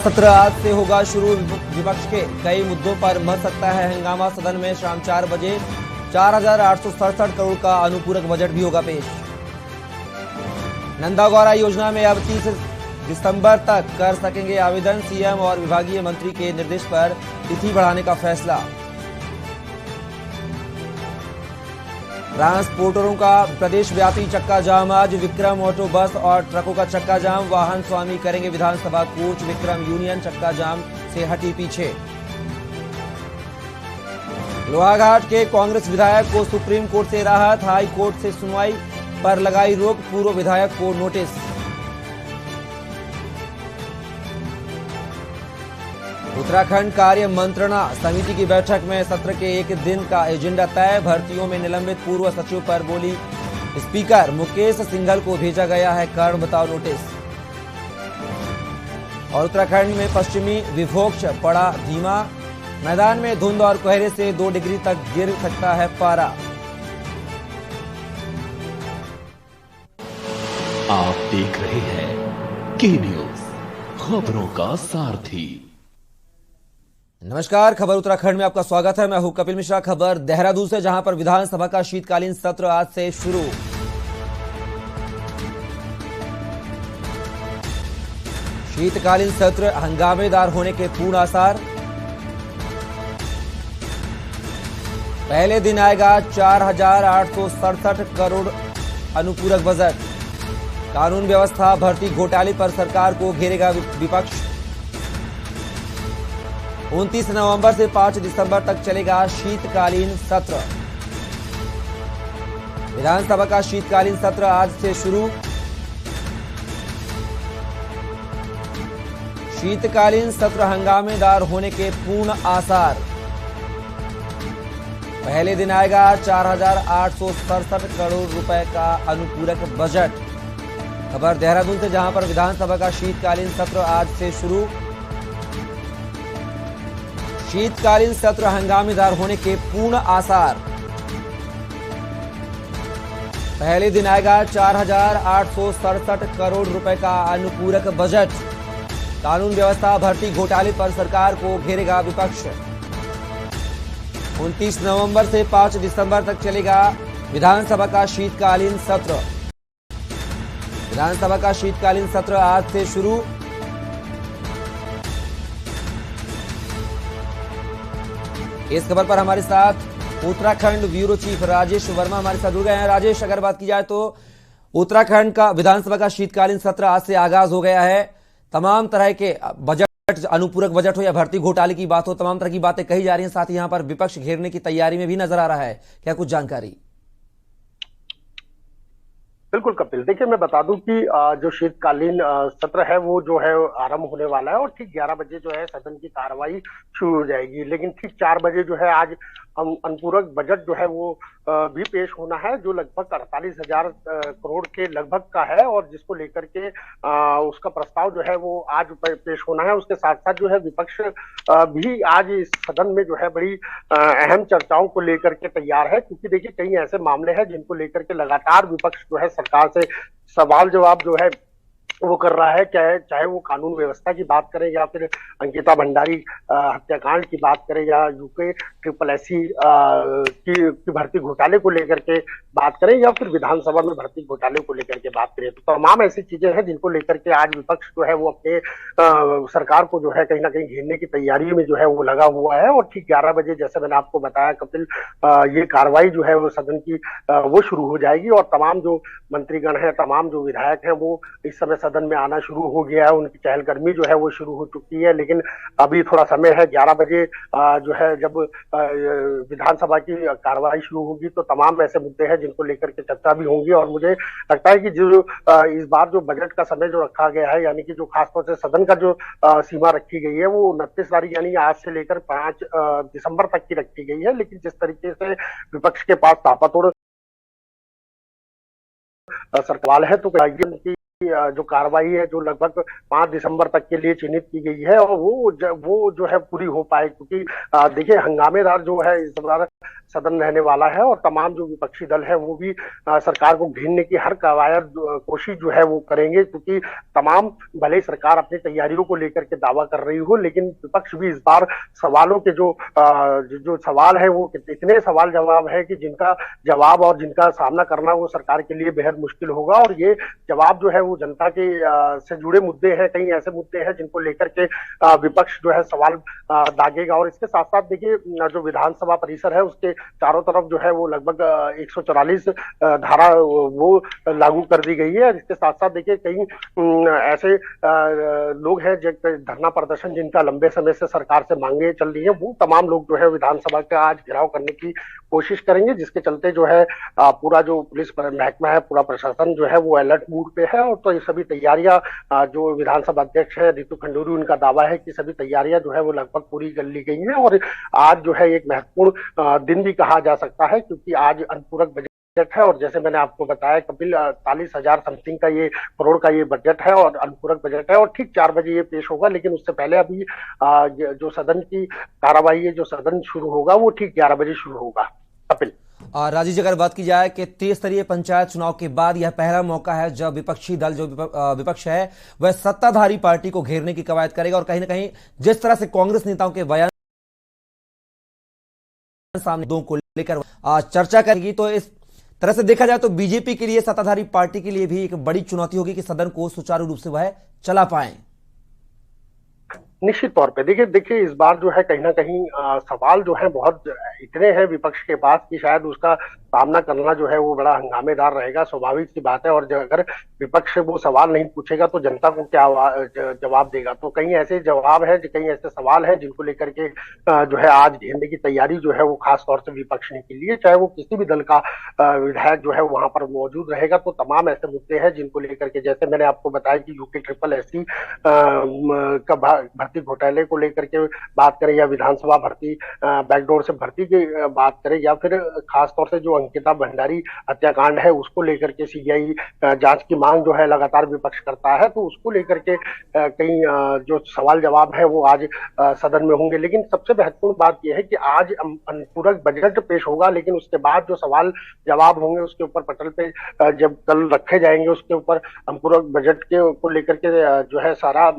सत्र आज से होगा शुरू। विपक्ष के कई मुद्दों पर मच सकता है हंगामा। सदन में शाम 4 बजे 4,867 करोड़ का अनुपूरक बजट भी होगा पेश। नंदा गौरा योजना में अब 30 दिसंबर तक कर सकेंगे आवेदन। सीएम और विभागीय मंत्री के निर्देश पर तिथि बढ़ाने का फैसला। ट्रांसपोर्टरों का प्रदेश व्यापी चक्का जाम। आज विक्रम ऑटो, बस और ट्रकों का चक्का जाम। वाहन स्वामी करेंगे विधानसभा कूच। विक्रम यूनियन चक्का जाम से हटी पीछे। लोहाघाट के कांग्रेस विधायक को सुप्रीम कोर्ट से राहत। हाई कोर्ट से सुनवाई पर लगाई रोक। पूर्व विधायक को नोटिस। उत्तराखंड कार्य मंत्रणा समिति की बैठक में सत्र के एक दिन का एजेंडा तय। भर्तियों में निलंबित पूर्व सचिव पर बोली स्पीकर, मुकेश सिंघल को भेजा गया है कारण बताओ नोटिस। और उत्तराखंड में पश्चिमी विक्षोभ पड़ा धीमा। मैदान में धुंध और कोहरे से 2 डिग्री तक गिर सकता है पारा। आप देख रहे हैं के न्यूज, खबरों का सारथी। नमस्कार, खबर उत्तराखंड में आपका स्वागत है। मैं हूं कपिल मिश्रा। खबर देहरादून से, जहां पर विधानसभा का शीतकालीन सत्र आज से शुरू। शीतकालीन सत्र हंगामेदार होने के पूर्ण आसार। पहले दिन आएगा 4,867 करोड़ अनुपूरक बजट। कानून व्यवस्था भर्ती घोटाले पर सरकार को घेरेगा विपक्ष। 29 नवंबर से 5 दिसंबर तक चलेगा शीतकालीन सत्र। विधानसभा का शीतकालीन सत्र आज से शुरू। शीतकालीन सत्र हंगामेदार होने के पूर्ण आसार। पहले दिन आएगा 4,867 करोड़ रुपए का अनुपूरक बजट। खबर देहरादून से, जहां पर विधानसभा का शीतकालीन सत्र आज से शुरू। शीतकालीन सत्र हंगामेदार होने के पूर्ण आसार। पहले दिन आएगा 4,867 करोड़ रुपए का अनुपूरक बजट। कानून व्यवस्था भर्ती घोटाले पर सरकार को घेरेगा विपक्ष। 29 नवंबर से 5 दिसंबर तक चलेगा विधानसभा का शीतकालीन सत्र। विधानसभा का शीतकालीन सत्र आज से शुरू। इस खबर पर हमारे साथ उत्तराखंड ब्यूरो चीफ राजेश वर्मा हमारे साथ जुड़ गए हैं। राजेश, अगर बात की जाए तो उत्तराखंड का विधानसभा का शीतकालीन सत्र आज से आगाज हो गया है। तमाम तरह के बजट, अनुपूरक बजट हो या भर्ती घोटाले की बात हो, तमाम तरह की बातें कही जा रही हैं। साथ ही यहां पर विपक्ष घेरने की तैयारी में भी नजर आ रहा है। क्या कुछ जानकारी? बिल्कुल कपिल, देखिए मैं बता दूं कि जो शीतकालीन सत्र है वो जो है आरंभ होने वाला है और ठीक 11 बजे जो है सदन की कार्रवाई शुरू हो जाएगी। लेकिन ठीक 4 बजे जो है आज अनुपूरक बजट जो है वो भी पेश होना है, जो लगभग 48,000 करोड़ के लगभग का है और जिसको लेकर के उसका प्रस्ताव जो है वो आज पेश होना है। उसके साथ साथ जो है विपक्ष भी आज इस सदन में जो है बड़ी अहम चर्चाओं को लेकर के तैयार है, क्योंकि देखिए कई ऐसे मामले हैं जिनको लेकर के लगातार विपक्ष जो है सरकार से सवाल जवाब जो है वो कर रहा है। चाहे वो कानून व्यवस्था की बात करें या फिर अंकिता भंडारी हत्याकांड की बात करें या यूके SSSC की भर्ती घोटाले को लेकर के बात करें या फिर विधानसभा में भर्ती घोटाले को लेकर के बात करें, तो तमाम ऐसी चीजें हैं जिनको लेकर के आज विपक्ष जो है वो अपने सरकार को जो है कहीं ना कहीं घेरने की तैयारी में जो है वो लगा हुआ है। और ठीक 11 बजे जैसे मैंने आपको बताया कपिल, ये कार्रवाई जो है वो सदन की वो शुरू हो जाएगी और तमाम जो मंत्रीगण है, तमाम जो विधायक हैं वो इस समय सदन में आना शुरू हो गया है। उनकी चहलकदमी जो है वो शुरू हो चुकी है। लेकिन अभी थोड़ा समय है, 11 बजे जो है जब विधानसभा की कार्रवाई शुरू होगी तो तमाम ऐसे मुद्दे हैं जिनको लेकर के चर्चा भी होंगी। और मुझे लगता है कि जो इस बार जो बजट का समय जो रखा गया है, यानी कि जो खासतौर से सदन का जो सीमा रखी गई है वो 29 तारीख यानी आज से लेकर 5 दिसंबर तक की रखी गई है। लेकिन जिस तरीके से विपक्ष के पास ताबड़तोड़ सरकार है तो जो कार्रवाई है जो लगभग 5 दिसंबर तक के लिए चिन्हित की गई है और वो जो है पूरी हो पाए, क्योंकि देखिए हंगामेदार जो है इस बार सदन रहने वाला है और तमाम जो विपक्षी दल है वो भी सरकार को घेरने की हर कवायद कोशिश जो है वो करेंगे, क्योंकि तमाम भले ही सरकार अपनी तैयारियों को लेकर के दावा कर रही हो, लेकिन विपक्ष भी इस बार सवालों के जो सवाल है वो इतने सवाल जवाब है कि जिनका जवाब और जिनका सामना करना वो सरकार के लिए बेहद मुश्किल होगा। और ये जवाब जो है वो जनता के से जुड़े मुद्दे हैं, कई ऐसे मुद्दे हैं जिनको लेकर के विपक्ष जो है सवाल दागेगा। और इसके साथ साथ देखिए जो विधानसभा परिसर है उसके चारों तरफ जो है वो लगभग 144 धारा वो लागू कर दी गई है। इसके साथ साथ देखिए कई ऐसे लोग हैं जो धरना प्रदर्शन जिनका लंबे समय से सरकार से मांगे चल रही है, वो तमाम लोग जो है विधानसभा का आज घेराव करने की कोशिश करेंगे, जिसके चलते जो है पूरा जो पुलिस महकमा है, पूरा प्रशासन जो है वो अलर्ट मूड पे है। और तो ये सभी तैयारियां जो विधानसभा अध्यक्ष है रितु खंडूरी, उनका दावा है कि सभी तैयारियां जो है वो लगभग पूरी कर ली गई हैं। और आज जो है एक महत्वपूर्ण दिन भी कहा जा सकता है, क्योंकि आज अनुपूरक बजट है। और जैसे मैंने आपको बताया कपिल, 40,000 समथिंग का ये करोड़ का ये बजट है और अनुपूरक बजट है, और ठीक 4 बजे ये पेश होगा। लेकिन उससे पहले अभी जो सदन की कार्रवाई है, जो सदन शुरू होगा वो ठीक 11 बजे शुरू होगा। कपिल, राजीव जी, अगर बात की जाए कि 23 स्तरीय पंचायत चुनाव के बाद यह पहला मौका है जब विपक्षी दल जो विपक्ष है वह सत्ताधारी पार्टी को घेरने की कवायद करेगा। और कहीं ना कहीं जिस तरह से कांग्रेस नेताओं के बयान सामने दो को लेकर चर्चा करेगी, तो इस तरह से देखा जाए तो बीजेपी के लिए, सत्ताधारी पार्टी के लिए भी एक बड़ी चुनौती होगी कि सदन को सुचारू रूप से वह चला पाए। निश्चित तौर पे देखिए इस बार जो है कहीं ना कहीं सवाल जो है बहुत इतने हैं विपक्ष के पास कि शायद उसका सामना करना जो है वो बड़ा हंगामेदार रहेगा, स्वाभाविक सी बात है। और अगर विपक्ष वो सवाल नहीं पूछेगा तो जनता को क्या जवाब देगा। तो कई ऐसे जवाब है, कई ऐसे सवाल है जिनको लेकर के जो है आज घेरने की तैयारी जो है वो खास तौर से विपक्ष ने की ली है। चाहे वो किसी भी दल का विधायक जो है वहां पर मौजूद रहेगा, तो तमाम ऐसे मुद्दे हैं जिनको लेकर के, जैसे मैंने आपको बताया कि यूके SSC का भर्ती घोटाले को लेकर के बात करें, या विधानसभा भर्ती बैकडोर से भर्ती की बात करें, या फिर खास तौर से जो अंकिता भंडारी हत्याकांड है उसको लेकर के CBI जांच की मांग जो है लगातार विपक्ष करता है, तो उसको लेकर के कई जो सवाल जवाब है वो आज सदन में होंगे। लेकिन सबसे महत्वपूर्ण बात यह है कि आज अनुपूरक बजट पेश होगा, लेकिन उसके बाद जो सवाल जवाब होंगे उसके ऊपर पटल पे जब कल रखे जाएंगे, उसके ऊपर अनुपूरक बजट के को लेकर के जो है सारा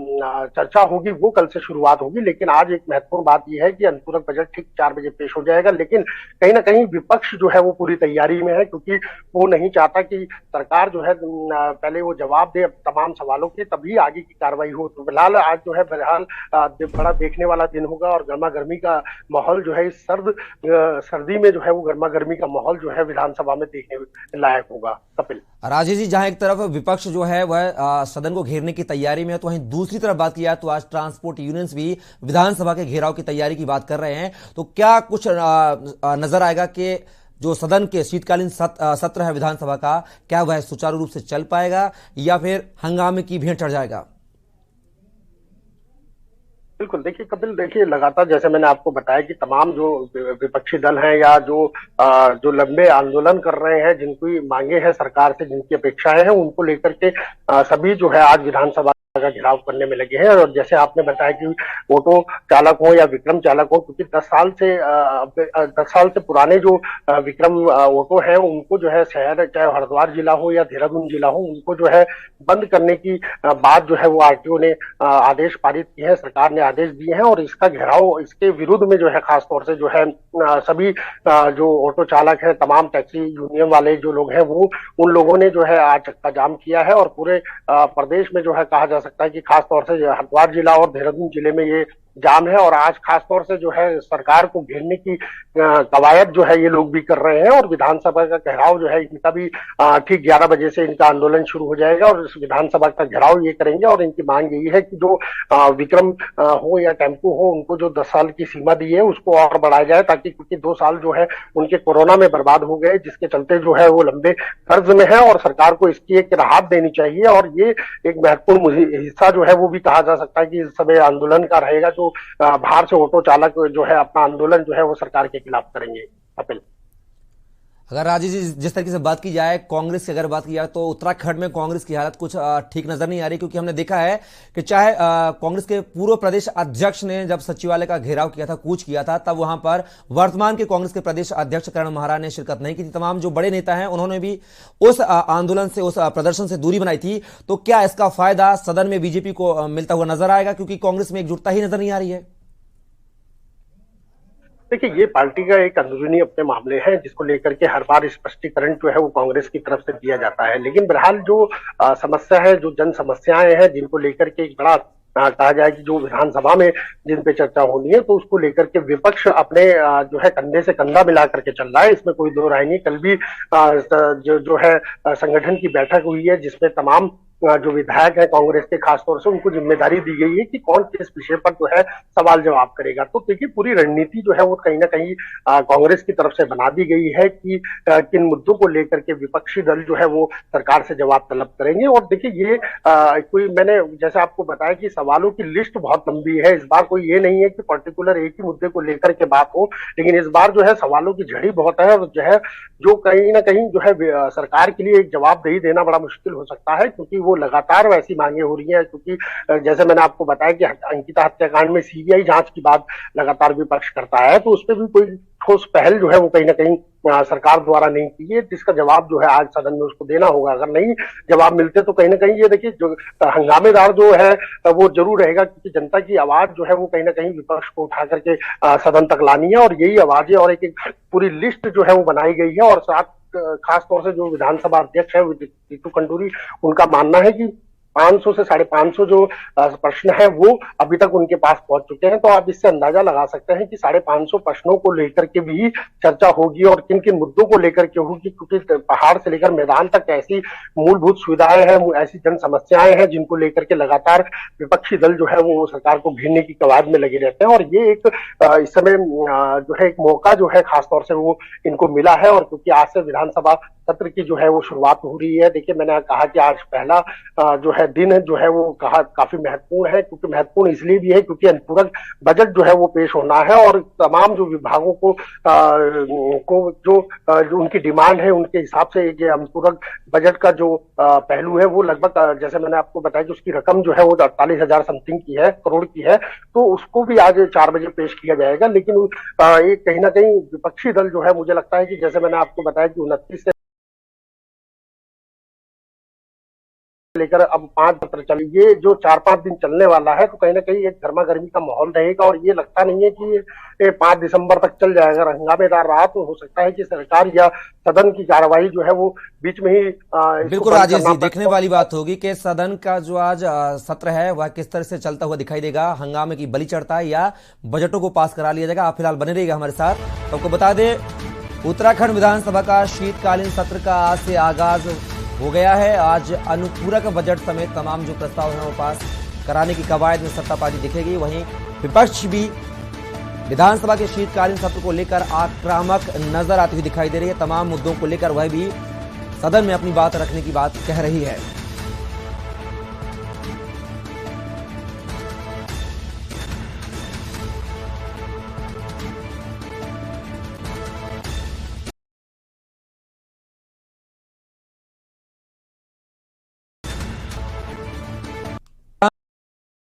चर्चा होगी, वो कल से शुरुआत होगी। लेकिन आज एक महत्वपूर्ण बात यह है कि अनुपूरक बजट ठीक 4 बजे पेश हो जाएगा। लेकिन कहीं ना कहीं विपक्ष जो है वो पूरी तैयारी में है, क्योंकि वो नहीं चाहता कि सरकार जो है पहले वो जवाब दे तमाम सवालों के, तभी आगे की कार्रवाई हो। तो फिलहाल आज जो है बड़ा देखने वाला दिन होगा, और गर्मा गर्मी का माहौल जो है इस सर्दी में जो है वो गर्मा गर्मी का माहौल जो है विधानसभा में देखने लायक होगा। कपिल, राजेश जी, जहां एक तरफ विपक्ष जो है वह सदन को घेरने की तैयारी में है, तो वहीं दूसरी तरफ बात की जाए तो आज ट्रांसपोर्ट यूनियंस भी विधानसभा के घेराव की तैयारी की बात कर रहे हैं। तो क्या कुछ नजर आएगा कि जो सदन के शीतकालीन सत्र है विधानसभा का, क्या वह सुचारू रूप से चल पाएगा या फिर हंगामे की भेंट चढ़ जाएगा? बिल्कुल, देखिए कपिल, देखिए लगातार जैसे मैंने आपको बताया कि तमाम जो विपक्षी दल हैं या जो लंबे आंदोलन कर रहे हैं, जिनकी मांगे हैं सरकार से, जिनकी अपेक्षाएं हैं, उनको लेकर के सभी जो है आज विधानसभा का घेराव करने में लगे हैं। और जैसे आपने बताया कि ऑटो चालक हो या विक्रम चालक हो, क्योंकि 10 साल से पुराने जो विक्रम ऑटो है उनको जो है शहर, चाहे हरिद्वार जिला हो या देहरादून जिला हो, उनको जो है बंद करने की बात जो है वो RTO ने आदेश पारित किए हैं, सरकार ने आदेश दिए हैं। और इसका घेराव, इसके विरुद्ध में जो है खास तौर से जो है सभी जो ऑटो चालक है, तमाम टैक्सी यूनियन वाले जो लोग हैं, वो उन लोगों ने जो है आज चक्का जाम किया है। और पूरे प्रदेश में जो है कहा जा सकता है कि खास तौर से हरिद्वार जिला और देहरादून जिले में ये जाम है। और आज खास तौर से जो है सरकार को घेरने की कवायद जो है ये लोग भी कर रहे हैं। और विधानसभा का घेराव जो है इनका भी ठीक 11 बजे से इनका आंदोलन शुरू हो जाएगा, और इस विधानसभा का घेराव ये करेंगे। और इनकी मांग यही है कि जो विक्रम हो या टेम्पो हो, उनको जो 10 साल की सीमा दी है उसको और बढ़ाया जाए, ताकि क्योंकि 2 साल जो है उनके कोरोना में बर्बाद हो गए, जिसके चलते जो है वो लंबे कर्ज में है, और सरकार को इसकी एक राहत देनी चाहिए। और ये एक महत्वपूर्ण हिस्सा जो है वो भी कहा जा सकता है कि इस समय आंदोलन का रहेगा, जो बाहर से ऑटो चालक जो है अपना आंदोलन जो है वो सरकार के खिलाफ करेंगे। अपील, अगर राजीव जी जिस तरीके से बात की जाए कांग्रेस की अगर बात की जाए तो उत्तराखंड में कांग्रेस की हालत कुछ ठीक नजर नहीं आ रही, क्योंकि हमने देखा है कि चाहे कांग्रेस के पूर्व प्रदेश अध्यक्ष ने जब सचिवालय का घेराव किया था, कूच किया था, तब वहां पर वर्तमान के कांग्रेस के प्रदेश अध्यक्ष करण महारा ने शिरकत नहीं की थी। तमाम जो बड़े नेता हैं उन्होंने भी उस आंदोलन से, उस प्रदर्शन से दूरी बनाई थी। तो क्या इसका फायदा सदन में बीजेपी को मिलता हुआ नजर आएगा, क्योंकि कांग्रेस में एकजुटता ही नजर नहीं आ रही है? देखिए, ये पार्टी का एक अंदरूनी अपने मामले हैं जिसको लेकर के हर बार स्पष्टीकरण जो है वो कांग्रेस की तरफ से दिया जाता है। लेकिन बहरहाल जो समस्या है, जो जन समस्याएं हैं जिनको लेकर के एक बड़ा कहा जाए कि जो विधानसभा में जिन पे चर्चा होनी है, तो उसको लेकर के विपक्ष अपने जो है कंधे से कंधा मिला करके चल रहा है, इसमें कोई दो राय नहीं। कल भी जो है संगठन की बैठक हुई है जिसमें तमाम जो विधायक है कांग्रेस के, खासतौर से उनको जिम्मेदारी दी गई है कि कौन किस विषय पर जो है सवाल जवाब करेगा। तो देखिए, पूरी रणनीति जो है वो कहीं ना कहीं कांग्रेस की तरफ से बना दी गई है कि किन मुद्दों को लेकर के विपक्षी दल जो है वो सरकार से जवाब तलब करेंगे। और देखिए, ये कोई, मैंने जैसे आपको बताया कि सवालों की लिस्ट बहुत लंबी है। इस बार कोई ये नहीं है कि पर्टिकुलर एक ही मुद्दे को लेकर के बात हो, लेकिन इस बार जो है सवालों की झड़ी बहुत है, जो है जो कहीं ना कहीं जो है सरकार के लिए एक जवाबदेही देना बड़ा मुश्किल हो सकता है, क्योंकि वो लगातार वैसी मांगे हो रही है। क्योंकि जैसे मैंने आपको बताया कि अंकिता हत्याकांड में सीबीआई जांच की बात लगातार विपक्ष करता है, तो उस पर भी कोई ठोस पहल जो है वो कहीं ना कहीं सरकार द्वारा नहीं की है, जिसका जवाब जो है आज सदन में उसको देना होगा। अगर नहीं जवाब मिलते तो कहीं ना कहीं ये देखिए जो हंगामेदार जो है वो जरूर रहेगा, क्योंकि जनता की आवाज जो है वो कहीं ना कहीं विपक्ष को उठा करके सदन तक लानी है। और यही आवाजें और एक पूरी लिस्ट जो है वो बनाई गई है। और साथ खास तौर से जो विधानसभा अध्यक्ष है जीतू खंडूरी, उनका मानना है कि 500 से 550 जो प्रश्न है वो अभी तक उनके पास पहुंच चुके हैं। तो आप इससे अंदाजा लगा सकते हैं कि 550 प्रश्नों को लेकर के भी चर्चा होगी और किन किन मुद्दों को लेकर के होगी, क्योंकि पहाड़ से लेकर मैदान तक ऐसी मूलभूत सुविधाएं हैं, ऐसी जन समस्याएं हैं जिनको लेकर के लगातार विपक्षी दल जो है वो सरकार को घेरने की कवायद में लगे रहते हैं। और ये एक इस समय जो है एक मौका जो है खासतौर से वो इनको मिला है। और क्योंकि आज से विधानसभा सत्र की जो है वो शुरुआत हो रही है। देखिए, मैंने कहा कि आज पहला जो है दिन जो है वो काफी महत्वपूर्ण है, क्योंकि महत्वपूर्ण इसलिए भी है क्योंकि अनुपूरक बजट जो है वो पेश होना है और तमाम जो विभागों को जो उनकी डिमांड है उनके हिसाब से ये अनुपूरक बजट का जो पहलू है वो लगभग, जैसे मैंने आपको बताया कि उसकी रकम जो है वो 48,000 समथिंग की है, करोड़ की है। तो उसको भी आज 4 बजे पेश किया जाएगा। लेकिन एक कहीं ना कहीं विपक्षी दल जो है, मुझे लगता है कि जैसे मैंने आपको बताया कि 29 से लेकर अब 5 सत्र चले, ये जो 4-5 दिन चलने वाला है, तो कहीं ना कहीं एक गर्मा गर्मी का माहौल रहेगा। और ये लगता नहीं है कि ये 5 दिसंबर तक चल जाएगा। हंगामेदार रहा तो हो सकता है कि सरकार या सदन की कार्रवाई जो है वो बीच में ही बिल्कुल राजेश जी, देखने वाली बात होगी कि सदन का जो आज सत्र है वह किस तरह से चलता हुआ दिखाई देगा। हंगामे की बलि चढ़ता है या बजटों को पास करा लिया जाएगा। आप फिलहाल बने रहिएगा हमारे साथ। तो आपको बता दें, उत्तराखंड विधानसभा का शीतकालीन सत्र का आज से आगाज हो गया है। आज अनुपूरक बजट समेत तमाम जो प्रस्ताव हैं वो पास कराने की कवायद में सत्ता पार्टी दिखेगी। वहीं विपक्ष भी विधानसभा के शीतकालीन सत्र को लेकर आक्रामक नजर आती हुई दिखाई दे रही है। तमाम मुद्दों को लेकर वह भी सदन में अपनी बात रखने की बात कह रही है।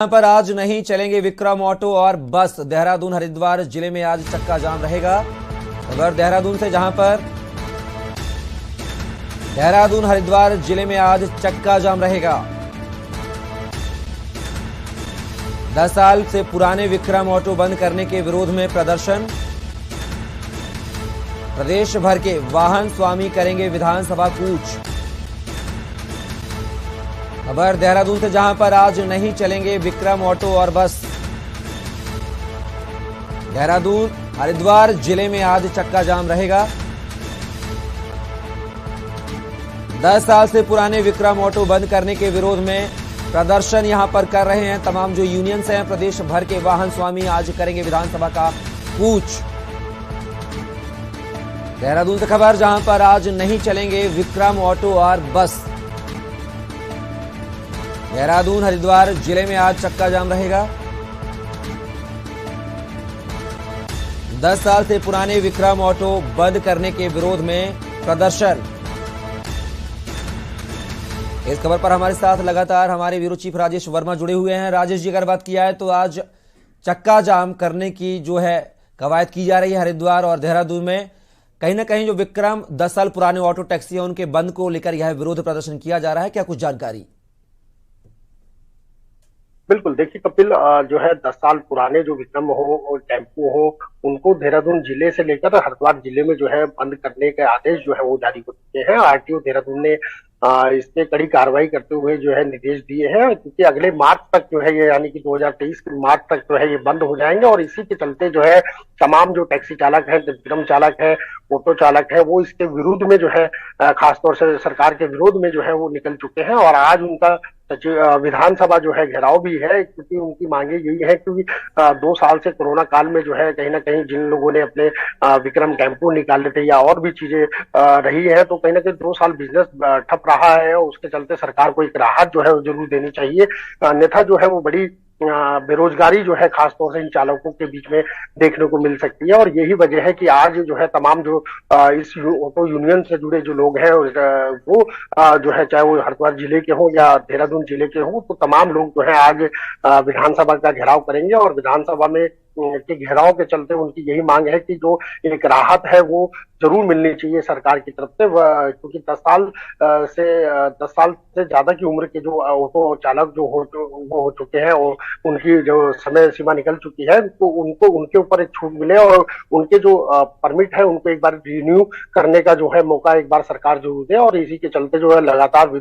पर आज नहीं चलेंगे विक्रम ऑटो और बस। देहरादून हरिद्वार जिले में आज चक्का जाम रहेगा। खबर देहरादून से, जहां पर देहरादून हरिद्वार जिले में आज चक्का जाम रहेगा। 10 साल से पुराने विक्रम ऑटो बंद करने के विरोध में प्रदर्शन। प्रदेश भर के वाहन स्वामी करेंगे विधानसभा कूच। खबर देहरादून से, जहां पर आज नहीं चलेंगे विक्रम ऑटो और बस। देहरादून हरिद्वार जिले में आज चक्का जाम रहेगा। 10 साल से पुराने विक्रम ऑटो बंद करने के विरोध में प्रदर्शन यहां पर कर रहे हैं तमाम जो यूनियंस हैं। प्रदेश भर के वाहन स्वामी आज करेंगे विधानसभा का कूच। देहरादून से खबर, जहां पर आज नहीं चलेंगे विक्रम ऑटो और बस। देहरादून हरिद्वार जिले में आज चक्का जाम रहेगा। 10 साल से पुराने विक्रम ऑटो बंद करने के विरोध में प्रदर्शन। इस खबर पर हमारे साथ लगातार हमारे ब्यूरो चीफ राजेश वर्मा जुड़े हुए हैं। राजेश जी, अगर बात किया है तो आज चक्का जाम करने की जो है कवायद की जा रही है हरिद्वार और देहरादून में। कहीं ना कहीं जो विक्रम 10 साल पुराने ऑटो टैक्सी है उनके बंद को लेकर यह विरोध प्रदर्शन किया जा रहा है, क्या कुछ जानकारी? बिल्कुल, देखिए कपिल, जो है 10 साल पुराने जो विक्रम हो और टेम्पो हो, उनको देहरादून जिले से लेकर हरिद्वार जिले में जो है बंद करने के आदेश जो है वो जारी हो चुके हैं। आरटीओ देहरादून ने इस पे कड़ी कार्रवाई करते हुए जो है निर्देश दिए हैं, क्योंकि अगले मार्च तक जो है ये, यानी कि 2023 के मार्च तक जो है ये बंद हो जाएंगे। और इसी के चलते जो है तमाम जो टैक्सी चालक है, विक्रम चालक है, ऑटो चालक है, वो इसके विरुद्ध में जो है खासतौर से सरकार के विरोध में जो है वो निकल चुके हैं। और आज उनका विधानसभा जो है घेराव भी है, क्योंकि उनकी मांगे यही है कि 2 साल से कोरोना काल में जो है कहीं ना कहीं जिन लोगों ने अपने विक्रम टेम्पो निकाले थे या और भी चीजें रही है, तो कहीं ना कहीं 2 साल बिजनेस ठप रहा है। उसके चलते सरकार को एक राहत जो है वो जरूर देनी चाहिए, अन्यथा जो है वो बड़ी बेरोजगारी जो है खासतौर से इन चालकों के बीच में देखने को मिल सकती है। और यही वजह है कि आज जो है तमाम जो इस ऑटो यूनियन से जुड़े जो लोग हैं वो जो है, चाहे वो हरिद्वार जिले के हो या देहरादून जिले के हो, तो तमाम लोग जो है आज विधानसभा का घेराव करेंगे। और विधानसभा में के घेराव के चलते उनकी यही मांग है कि जो एक राहत है वो जरूर मिलनी चाहिए सरकार की तरफ से, क्योंकि 10 साल से ज्यादा की उम्र के जो ऑटो चालक जो हो चुके हैं और उनकी जो समय सीमा निकल चुकी है, तो उनको उनके ऊपर एक छूट मिले और उनके जो परमिट है उनको एक बार रिन्यू करने का जो है मौका एक बार सरकार जरूर दे। और इसी के चलते जो है लगातार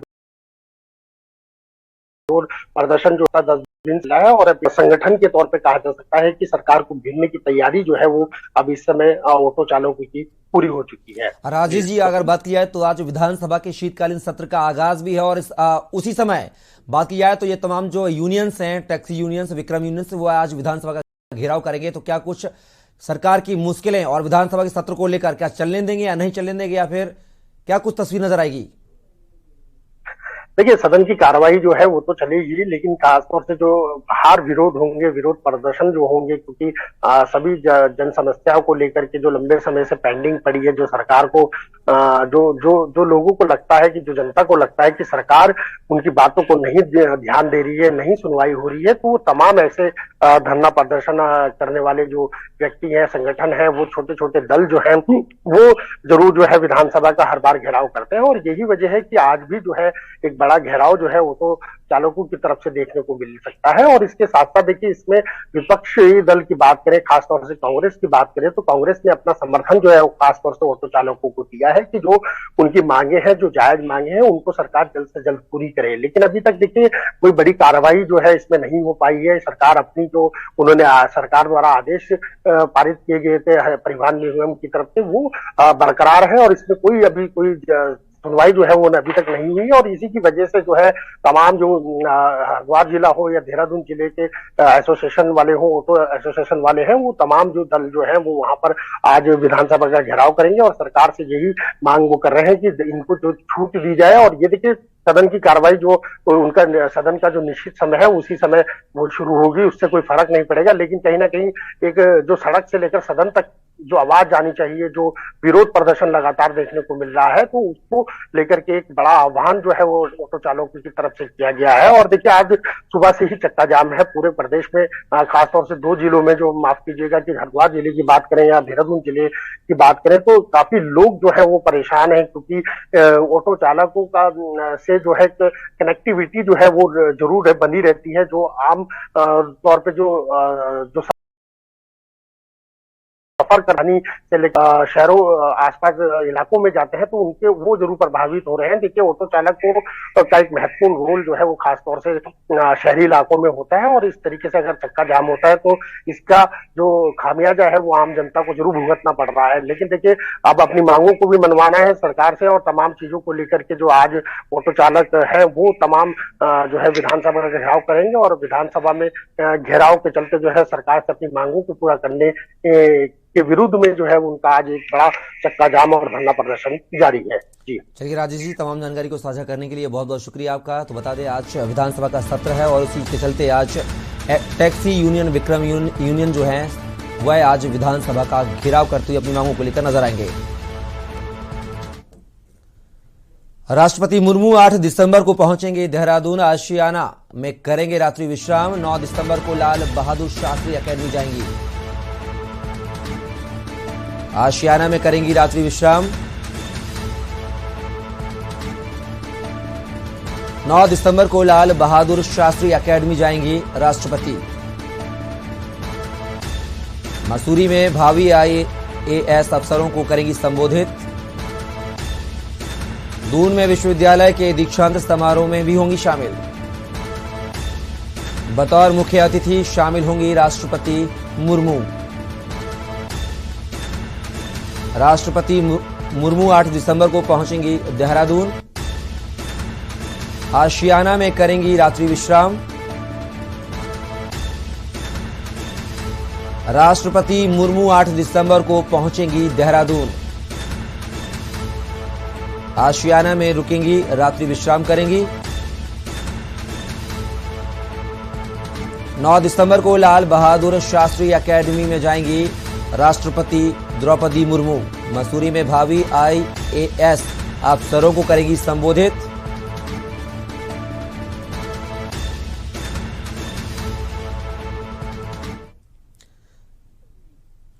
प्रदर्शन जो था 10 दिन चला है। और संगठन के तौर पे कहा जा सकता है कि सरकार को घेरने की तैयारी जो है वो अब इस समय ऑटो चालकों की पूरी हो चुकी है। राजेश जी, अगर बात की जाए तो आज विधानसभा के शीतकालीन सत्र का आगाज भी है और उसी समय बात की जाए तो ये तमाम जो यूनियंस हैं, टैक्सी यूनियंस, विक्रम यूनियंस, वो आज विधानसभा का घेराव करेंगे। तो क्या कुछ सरकार की मुश्किलें और विधानसभा के सत्र को लेकर क्या चलने देंगे या नहीं चलने देंगे, या फिर क्या कुछ तस्वीर नजर आएगी? देखिए, सदन की कार्रवाई जो है वो तो चलेगी, लेकिन खासतौर से जो बाहर विरोध होंगे, विरोध प्रदर्शन जो होंगे, क्योंकि सभी जन समस्याओं को लेकर के जो लंबे समय से पेंडिंग पड़ी है, जो सरकार को जो लोगों को लगता है कि जो जनता को लगता है कि सरकार उनकी बातों को नहीं ध्यान दे रही है, नहीं सुनवाई हो रही है, तो वो तमाम ऐसे धरना प्रदर्शन करने वाले जो व्यक्ति हैं, संगठन है, वो छोटे छोटे दल जो है वो जरूर जो है विधानसभा का हर बार घेराव करते हैं। और यही वजह है कि आज भी जो है एक बड़ा घेराव जो है वो तो चालकों की तरफ से देखने को मिल सकता है। और इसके साथ साथ देखिए, इसमें विपक्षी दल की बात करें, खासतौर से कांग्रेस की बात करें, तो कांग्रेस ने अपना समर्थन जो है वो खासतौर से ऑटो चालकों को दिया है कि जो उनकी मांगे हैं, जो जायज मांगे हैं, उनको सरकार जल्द से जल्द पूरी करे। लेकिन अभी तक देखिए कोई बड़ी कार्रवाई जो है इसमें नहीं हो पाई है। सरकार अपनी जो उन्होंने सरकार द्वारा आदेश पारित किए गए थे परिवहन निगम की तरफ से, वो बरकरार है और इसमें कोई अभी कोई सुनवाई जो है वो अभी तक नहीं हुई। और इसी की वजह से जो है तमाम जो हरिद्वार जिला हो या देहरादून जिले के एसोसिएशन वाले हो, ऑटो एसोसिएशन वाले हैं, वो तमाम जो दल जो है वो वहां पर आज विधानसभा का घेराव करेंगे और सरकार से यही मांग वो कर रहे हैं कि इनको जो छूट दी जाए। और ये देखिए, सदन की कार्रवाई जो उनका सदन का जो निश्चित समय है उसी समय वो शुरू होगी, उससे कोई फर्क नहीं पड़ेगा। लेकिन कहीं ना कहीं एक जो सड़क से लेकर सदन तक जो आवाज जानी चाहिए, जो विरोध प्रदर्शन लगातार देखने को मिल रहा है, तो उसको लेकर के एक बड़ा आह्वान जो है वो ऑटो चालकों की तरफ से किया गया है। और देखिए, आज सुबह से ही चक्का जाम है पूरे प्रदेश में, खासतौर से 2 जिलों में, जो माफ कीजिएगा कि हरिद्वार जिले की बात करें या देहरादून जिले की बात करें, तो काफी लोग जो है वो परेशान है, क्योंकि ऑटो चालकों का से जो है कनेक्टिविटी जो है वो जरूर है बनी रहती है। जो आम तौर पे जो सफर करानी से लेकर शहरों आसपास इलाकों में जाते हैं, तो उनके वो जरूर प्रभावित हो रहे हैं। देखिए, ऑटो चालकों का एक महत्वपूर्ण रोल जो है वो खासतौर से शहरी इलाकों में होता है। और इस तरीके से अगर चक्का जाम होता है तो इसका जो खामियाजा है वो आम जनता को जरूर भुगतना पड़ रहा है। लेकिन देखिए, अब अपनी मांगों को भी मनवाना है सरकार से, और तमाम चीजों को लेकर के जो आज ऑटो चालक है वो तमाम जो है विधानसभा का घेराव करेंगे। और विधानसभा में घेराव के चलते जो है सरकार से अपनी मांगों को पूरा करने के विरुद्ध में जो है उनका आज एक बड़ा चक्का जाम और धरना प्रदर्शन जारी है। जी चलिए राजेश जी, तमाम जानकारी को साझा करने के लिए बहुत बहुत शुक्रिया आपका। तो बता दें, आज विधानसभा का सत्र है और उसी के चलते आज टैक्सी यूनियन, विक्रम यूनियन जो है वह आज विधानसभा का घेराव करते हुए अपनी मांगों को लेकर नजर आएंगे। राष्ट्रपति मुर्मू 8 दिसंबर को पहुंचेंगे देहरादून। आशियाना में करेंगे रात्रि विश्राम। 9 दिसंबर को लाल बहादुर शास्त्री अकेडमी जाएंगी। आशियाना में करेंगी रात्रि विश्राम। 9 दिसंबर को लाल बहादुर शास्त्री अकेडमी जाएंगी राष्ट्रपति। मसूरी में भावी IAS अफसरों को करेंगी संबोधित। दून में विश्वविद्यालय के दीक्षांत समारोह में भी होंगी शामिल। बतौर मुख्य अतिथि शामिल होंगी राष्ट्रपति मुर्मू। राष्ट्रपति मुर्मू 8 दिसंबर को पहुंचेंगी देहरादून। आशियाना में करेंगी रात्रि विश्राम। राष्ट्रपति मुर्मू 8 दिसंबर को पहुंचेंगी देहरादून। आशियाना में रुकेंगी, रात्रि विश्राम करेंगी। 9 दिसंबर को लाल बहादुर शास्त्री अकेडमी में जाएंगी राष्ट्रपति द्रौपदी मुर्मू। मसूरी में भावी IAS अफसरों को करेंगी संबोधित।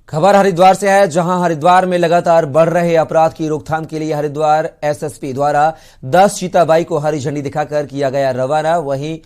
खबर हरिद्वार से है, जहां हरिद्वार में लगातार बढ़ रहे अपराध की रोकथाम के लिए हरिद्वार SSP द्वारा 10 चीता बाइक को हरी झंडी दिखाकर किया गया रवाना। वहीं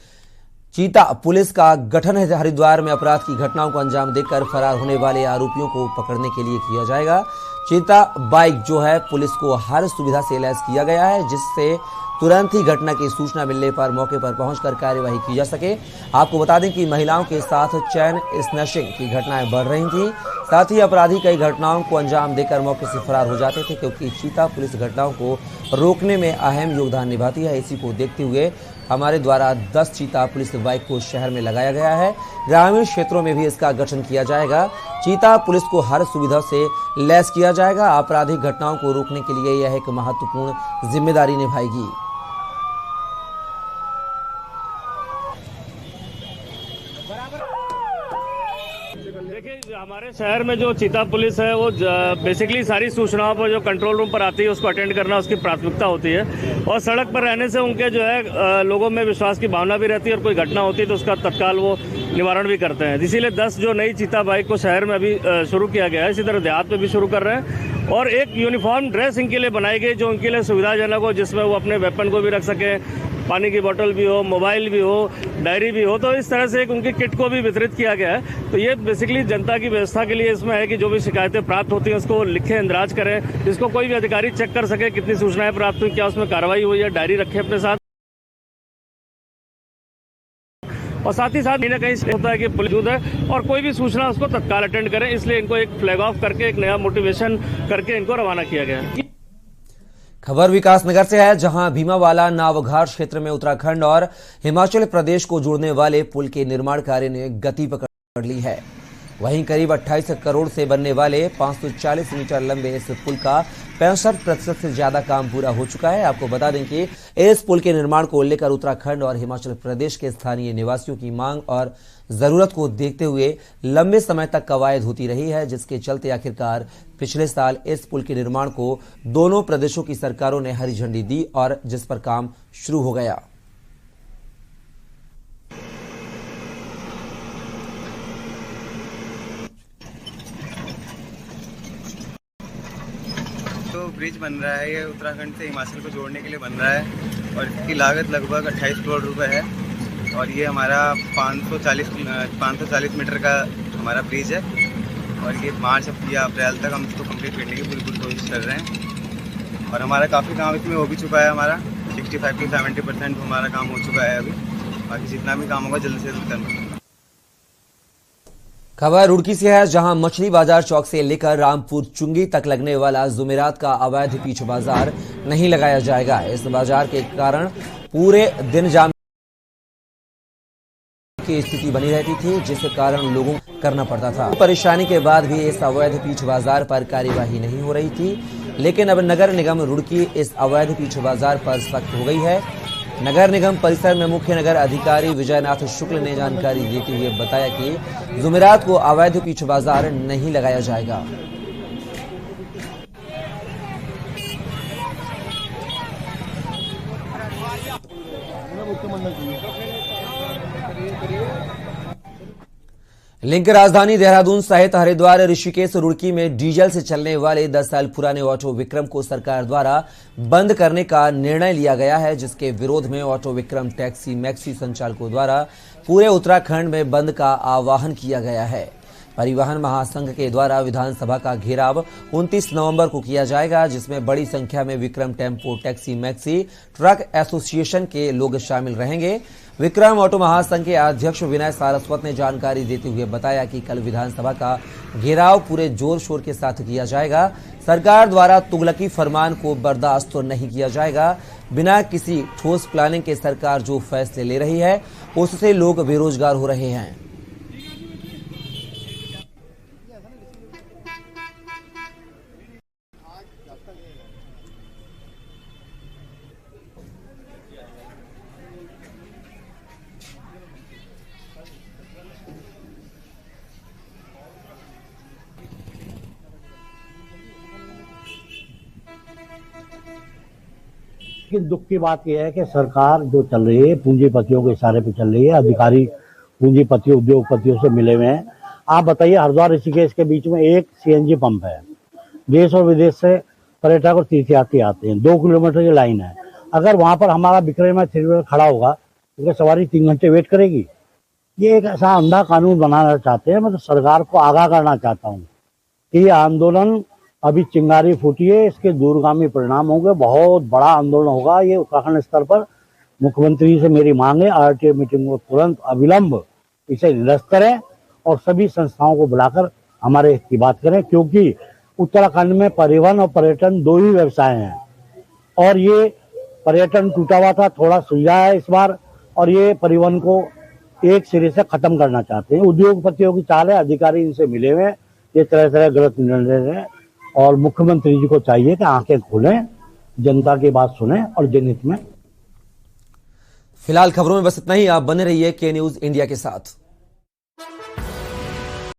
चीता पुलिस का गठन है। हरिद्वार में अपराध की घटनाओं को अंजाम देकर फरार होने वाले आरोपियों को पकड़ने के लिए किया जाएगा। चीता बाइक जो है पुलिस को हर सुविधा से लैस किया गया है, जिससे तुरंत ही घटना की सूचना मिलने पर मौके पर पहुंचकर कार्यवाही की जा सके। आपको बता दें कि महिलाओं के साथ चैन स्नैचिंग की घटनाएं बढ़ रही थी। साथ ही अपराधी कई घटनाओं को अंजाम देकर मौके से फरार हो जाते थे, क्योंकि चीता पुलिस घटनाओं को रोकने में अहम योगदान निभाती है। इसी को देखते हुए हमारे द्वारा 10 चीता पुलिस बाइक को शहर में लगाया गया है। ग्रामीण क्षेत्रों में भी इसका गठन किया जाएगा। चीता पुलिस को हर सुविधा से लैस किया जाएगा। आपराधिक घटनाओं को रोकने के लिए यह एक महत्वपूर्ण जिम्मेदारी निभाएगी। देखिए, हमारे शहर में जो चीता पुलिस है वो बेसिकली सारी सूचनाओं पर जो कंट्रोल रूम पर आती है उसको अटेंड करना उसकी प्राथमिकता होती है। और सड़क पर रहने से उनके जो है लोगों में विश्वास की भावना भी रहती है, और कोई घटना होती है तो उसका तत्काल वो निवारण भी करते हैं। इसीलिए 10 जो नई चीता बाइक को शहर में अभी शुरू किया गया है। इसी तरह देहात में भी शुरू कर रहे हैं, और एक यूनिफॉर्म ड्रेस इनके लिए बनाई गई जो उनके लिए सुविधाजनक हो, जिसमें वो अपने वेपन को भी रख सके, पानी की बोतल भी हो, मोबाइल भी हो, डायरी भी हो। तो इस तरह से एक उनकी किट को भी वितरित किया गया है। तो ये बेसिकली जनता की व्यवस्था के लिए इसमें है कि जो भी शिकायतें प्राप्त होती हैं उसको लिखें, इंदराज करें, जिसको कोई भी अधिकारी चेक कर सके कितनी सूचनाएं प्राप्त हुई, क्या उसमें कार्रवाई हुई है, डायरी रखें अपने साथ। और साथ ही साथ कहीं ना कहीं होता है कि पुलिस मौजूद है और कोई भी सूचना उसको तत्काल अटेंड करें, इसलिए इनको एक फ्लैग ऑफ करके एक नया मोटिवेशन करके इनको रवाना किया गया है। खबर विकास नगर से है, जहां भीमावाला नावघाट क्षेत्र में उत्तराखंड और हिमाचल प्रदेश को जोड़ने वाले पुल के निर्माण कार्य ने गति पकड़ ली है। वहीं करीब 28 करोड़ से बनने वाले 540 मीटर लंबे इस पुल का 65% से ज्यादा काम पूरा हो चुका है। आपको बता दें कि इस पुल के निर्माण को लेकर उत्तराखंड और हिमाचल प्रदेश के स्थानीय निवासियों की मांग और जरूरत को देखते हुए लंबे समय तक कवायद होती रही है, जिसके चलते आखिरकार पिछले साल इस पुल के निर्माण को दोनों प्रदेशों की सरकारों ने हरी झंडी दी और जिस पर काम शुरू हो गया। तो ब्रिज बन रहा है, ये उत्तराखंड से हिमाचल को जोड़ने के लिए बन रहा है और इसकी लागत लगभग 28 करोड़ रुपए है। और ये हमारा 540 मीटर का हमारा ब्रिज है और ये मार्च या अप्रैल तक हम इसको कंप्लीट करने की पूरी कोशिश कर रहे हैं। और हमारा काफ़ी काम इसमें हो भी चुका है। हमारा 65 से 70% हमारा काम हो चुका है। अभी बाकी जितना भी काम होगा जल्द से जल्द करना। खबर रुड़की से है, जहां मछली बाजार चौक से लेकर रामपुर चुंगी तक लगने वाला जुमेरात का अवैध पीछ बाजार नहीं लगाया जाएगा। इस बाजार के कारण पूरे दिन जाम की स्थिति बनी रहती थी, जिस कारण लोगों को करना पड़ता था। परेशानी के बाद भी इस अवैध पीछ बाजार पर कार्यवाही नहीं हो रही थी, लेकिन अब नगर निगम रुड़की इस अवैध पीछ बाजार पर सख्त हो गई है। नगर निगम परिसर में मुख्य नगर अधिकारी विजयनाथ शुक्ल ने जानकारी देते हुए बताया कि जुमेरात को अवैध पीछ बाजार नहीं लगाया जाएगा। लिंक राजधानी देहरादून सहित हरिद्वार, ऋषिकेश, रुड़की में डीजल से चलने वाले 10 साल पुराने ऑटो विक्रम को सरकार द्वारा बंद करने का निर्णय लिया गया है, जिसके विरोध में ऑटो विक्रम टैक्सी मैक्सी संचालकों द्वारा पूरे उत्तराखंड में बंद का आह्वान किया गया है। परिवहन महासंघ के द्वारा विधानसभा का घेराव 29 नवंबर को किया जाएगा, जिसमें बड़ी संख्या में Vikram tempo, taxi maxi, truck association के लोग शामिल रहेंगे। विक्रम ऑटो महासंघ के अध्यक्ष विनय सारस्वत ने जानकारी देते हुए बताया कि कल विधानसभा का घेराव पूरे जोर शोर के साथ किया जाएगा। सरकार द्वारा तुगलकी फरमान को बर्दाश्त तो नहीं किया जाएगा। बिना किसी ठोस प्लानिंग के सरकार जो फैसले ले रही है उससे लोग बेरोजगार हो रहे हैं। लेकिन दुख की बात यह है कि सरकार जो चल रही है पूंजीपतियों के इशारे पे चल रही है। अधिकारी पूंजीपतियों, उद्योगपतियों से मिले हुए हैं। आप बताइए, हरिद्वार ऋषिकेश के बीच में एक सीएनजी पंप है। देश और विदेश से पर्यटक और तीर्थयात्री आते हैं। 2 किलोमीटर की लाइन है। अगर वहां पर हमारा विक्रम थ्री व्हीलर खड़ा होगा तो सवारी 3 घंटे वेट करेगी। ये एक ऐसा अंधा कानून बनाना चाहते हैं। मैं तो सरकार को आगाह करना चाहता हूँ कि ये आंदोलन अभी चिंगारी फूटी है, इसके दूरगामी परिणाम होंगे। बहुत बड़ा आंदोलन होगा ये उत्तराखंड स्तर पर। मुख्यमंत्री से मेरी मांग है, आरटीए मीटिंग को तुरंत अविलंब इसे निरस्त करें और सभी संस्थाओं को बुलाकर हमारे हित की बात करें, क्योंकि उत्तराखंड में परिवहन और पर्यटन 2 ही व्यवसाय हैं और ये पर्यटन टूटा हुआ था, थोड़ा सुलझा है इस बार, और ये परिवहन को एक सिरे से खत्म करना चाहते हैं। उद्योगपतियों की चाल है, अधिकारी इनसे मिले हुए हैं, ये तरह तरह गलत निर्णय ले रहे हैं और मुख्यमंत्री जी को चाहिए कि आंखें खोलें, जनता की बात सुनें और जनहित में। फिलहाल खबरों में बस इतना ही। आप बने रहिए के न्यूज इंडिया के साथ।